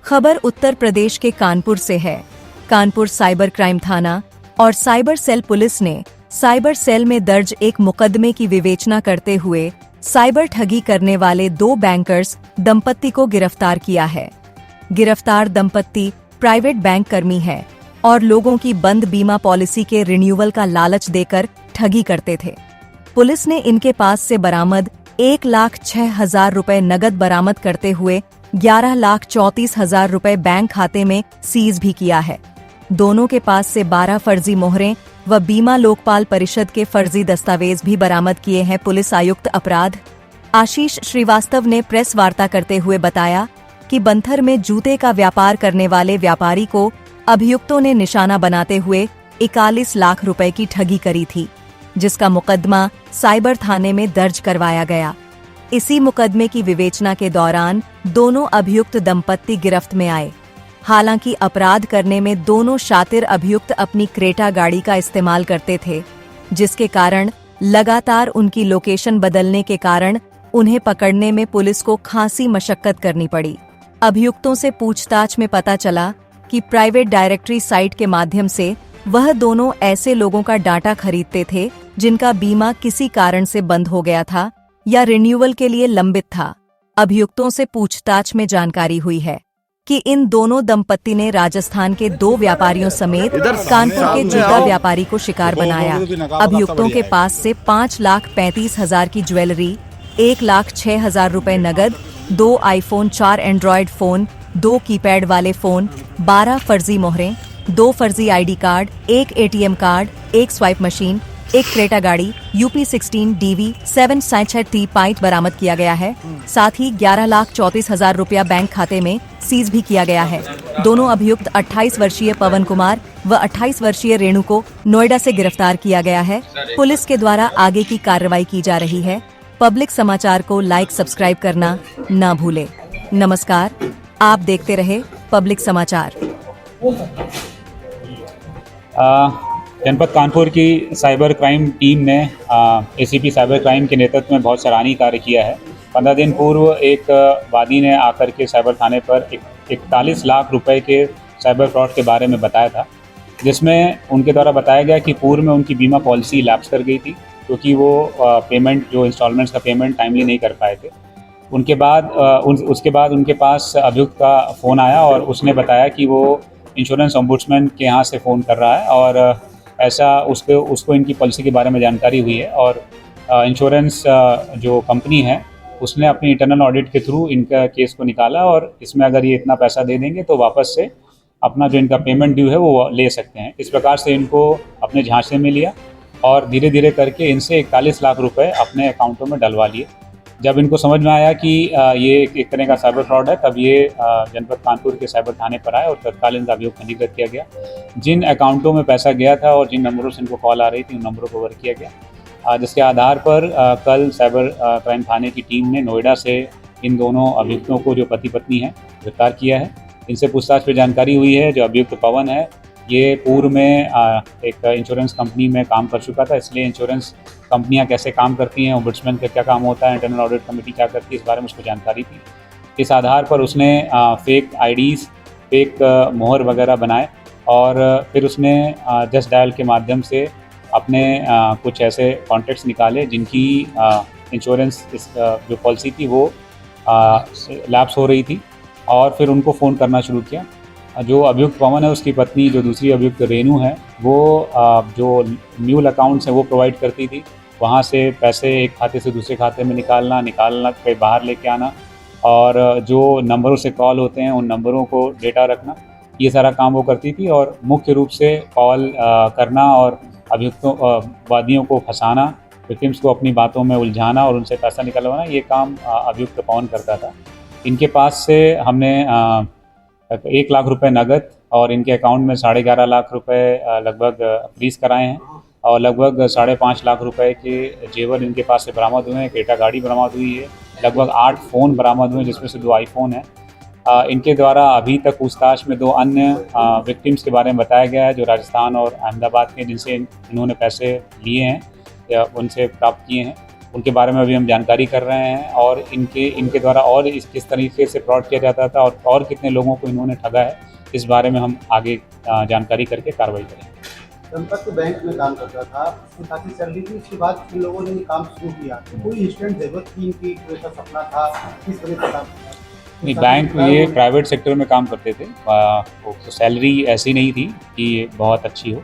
खबर उत्तर प्रदेश के कानपुर से है। कानपुर साइबर क्राइम थाना और साइबर सेल पुलिस ने साइबर सेल में दर्ज एक मुकदमे की विवेचना करते हुए साइबर ठगी करने वाले 2 बैंकर्स दंपत्ति को गिरफ्तार किया है। गिरफ्तार दंपत्ति प्राइवेट बैंक कर्मी है और लोगों की बंद बीमा पॉलिसी के रिन्यूअल का लालच देकर ठगी करते थे। पुलिस ने इनके पास से बरामद 1,06,000 रुपए नगद बरामद करते हुए 11,34,000 रुपए बैंक खाते में सीज भी किया है। दोनों के पास से 12 फर्जी मोहरें व बीमा लोकपाल परिषद के फर्जी दस्तावेज भी बरामद किए हैं। पुलिस आयुक्त अपराध आशीष श्रीवास्तव ने प्रेस वार्ता करते हुए बताया कि बंथर में जूते का व्यापार करने वाले व्यापारी को अभियुक्तों ने निशाना बनाते हुए 41 लाख रुपए की ठगी करी थी, जिसका मुकदमा साइबर थाने में दर्ज करवाया गया। इसी मुकदमे की विवेचना के दौरान दोनों अभियुक्त दंपत्ति गिरफ्त में आए। हालांकि अपराध करने में दोनों शातिर अभियुक्त अपनी क्रेटा गाड़ी का इस्तेमाल करते थे, जिसके कारण लगातार उनकी लोकेशन बदलने के कारण उन्हें पकड़ने में पुलिस को खासी मशक्कत करनी पड़ी। अभियुक्तों से पूछताछ में पता चला कि प्राइवेट डायरेक्टरी साइट के माध्यम से वह दोनों ऐसे लोगों का डाटा खरीदते थे जिनका बीमा किसी कारण से बंद हो गया था या रिन्यूअल के लिए लंबित था। अभियुक्तों से पूछताछ में जानकारी हुई है कि इन दोनों दंपत्ति ने राजस्थान के 2 व्यापारियों समेत कानपुर के जूता व्यापारी को शिकार बनाया। अभियुक्तों के पास से 5,35,000 की ज्वेलरी, 1,06,000 रुपए नगद, 2 आईफोन 4 एंड्रॉयड फोन, 2 कीपैड वाले फोन, 12 फर्जी मोहरें, 2 फर्जी ID card, 1 ATM card, 1 swipe machine, 1 Creta गाड़ी UP16 DV 7 पाइट बरामद किया गया है। साथ ही 11,34,000 रुपया बैंक खाते में सीज भी किया गया है। दोनों अभियुक्त 28 वर्षीय पवन कुमार व 28 वर्षीय रेणु को नोएडा से गिरफ्तार किया गया है। पुलिस के द्वारा आगे की कार्रवाई की जा रही है। पब्लिक समाचार को लाइक सब्सक्राइब करना न भूले। नमस्कार, आप देखते रहे पब्लिक समाचार। जनपद कानपुर की साइबर क्राइम टीम ने ACP साइबर क्राइम के नेतृत्व में बहुत सराहनीय कार्य किया है। 15 दिन पूर्व एक वादी ने आकर के साइबर थाने पर 41 लाख रुपए के साइबर फ्रॉड के बारे में बताया था, जिसमें उनके द्वारा बताया गया कि पूर्व में उनकी बीमा पॉलिसी लैप्स कर गई थी क्योंकि वो पेमेंट जो इंस्टॉलमेंट्स का पेमेंट टाइमली नहीं कर पाए थे। उसके बाद उनके पास अभियुक्त का फ़ोन आया और उसने बताया कि वो इंश्योरेंस ओम्बुड्समैन के यहाँ से फ़ोन कर रहा है और ऐसा उसको इनकी पॉलिसी के बारे में जानकारी हुई है और इंश्योरेंस जो कंपनी है उसने अपनी इंटरनल ऑडिट के थ्रू इनका केस को निकाला और इसमें अगर ये इतना पैसा दे देंगे तो वापस से अपना जो इनका पेमेंट ड्यू है वो ले सकते हैं। इस प्रकार से इनको अपने झांसे में लिया और धीरे धीरे करके इनसे 41 लाख रुपए अपने अकाउंटों में डलवा लिए। जब इनको समझ में आया कि ये एक तरह का साइबर फ्रॉड है, तब ये जनपद कानपुर के साइबर थाने पर आए और तत्काल इनका अभियोग पंजीकृत किया गया। जिन अकाउंटों में पैसा गया था और जिन नंबरों से इनको कॉल आ रही थी उन नंबरों को वर्क किया गया, जिसके आधार पर कल साइबर क्राइम थाने की टीम ने नोएडा से इन दोनों अभियुक्तों को, जो पति पत्नी हैं, गिरफ्तार किया है। इनसे पूछताछ में जानकारी हुई है जो अभियुक्त पवन है ये पूर्व में एक इंश्योरेंस कंपनी में काम कर चुका था, इसलिए इंश्योरेंस कंपनियां कैसे काम करती हैं, ओम्बुड्समैन का क्या काम होता है, इंटरनल ऑडिट कमेटी क्या करती है, इस बारे में उसको जानकारी थी। इस आधार पर उसने फेक आईडीज़, फेक मोहर वगैरह बनाए और फिर उसने जस्ट डायल के माध्यम से अपने कुछ ऐसे कॉन्टैक्ट्स निकाले जिनकी इंश्योरेंस जो पॉलिसी थी वो लैप्स हो रही थी और फिर उनको फ़ोन करना शुरू किया। जो अभियुक्त पवन है उसकी पत्नी, जो दूसरी अभियुक्त रेणु है, वो जो म्यूल अकाउंट्स हैं वो प्रोवाइड करती थी। वहाँ से पैसे एक खाते से दूसरे खाते में निकालना, कहीं बाहर लेके आना और जो नंबरों से कॉल होते हैं उन नंबरों को डेटा रखना, ये सारा काम वो करती थी। और मुख्य रूप से कॉल करना और अभियुक्तों वादियों को फंसाना, विक्टिम्स को अपनी बातों में उलझाना और उनसे पैसा निकलवाना, ये काम अभियुक्त पवन करता था। इनके पास से हमने 1 लाख रुपए नगद और इनके अकाउंट में 11.5 लाख रुपए लगभग फ्रीज कराए हैं और लगभग 5.5 लाख रुपए के जेवर इनके पास से बरामद हुए हैं। क्रेटा गाड़ी बरामद हुई है, लगभग 8 फ़ोन बरामद हुए जिसमें से 2 आईफोन हैं। इनके द्वारा अभी तक पूछताछ में 2 अन्य विक्टिम्स के बारे में बताया गया है जो राजस्थान और अहमदाबाद के, जिनसे इन्होंने पैसे लिए हैं या उनसे प्राप्त किए हैं। उनके बारे में अभी हम जानकारी कर रहे हैं और इनके द्वारा और किस तरीके से फ्रॉड किया जाता था और कितने लोगों को इन्होंने ठगा है, इस बारे में हम आगे जानकारी करके कार्रवाई करेंगे। जनपद के बैंक में काम करता था, उसकी खासी सैलरी थी, उसके बाद इन लोगों ने ये काम शुरू किया। तो कोई इंस्टेंट ज़रूरत थी इनकी, कोई ऐसा सपना था, किस तरह से काम किया? नहीं, बैंक ये प्राइवेट सेक्टर में काम करते थे, तो सैलरी ऐसी नहीं थी कि बहुत अच्छी हो।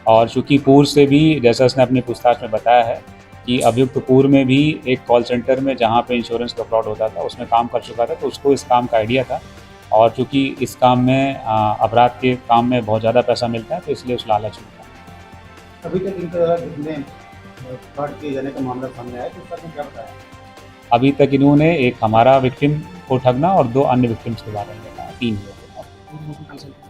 और चूँकि पूर्व से भी, जैसा उसने अपनी पूछताछ में बताया है कि अभियुक्त पूर्व में भी एक कॉल सेंटर में जहाँ पे इंश्योरेंस का फ्रॉड होता था उसमें काम कर चुका था, तो उसको इस काम का आइडिया था। और चूँकि इस काम में अपराध के काम में बहुत ज़्यादा पैसा मिलता है, तो इसलिए उस लालच में था। अभी तक इनके द्वारा कितने फ्रॉड किए जाने का मामला सामने आया, तो उसका आपने क्या बताया? अभी तक इन्होंने एक हमारा विक्टिम को ठगना और 2 अन्य विक्टिम्स के बारे में बताया, 3 लोग।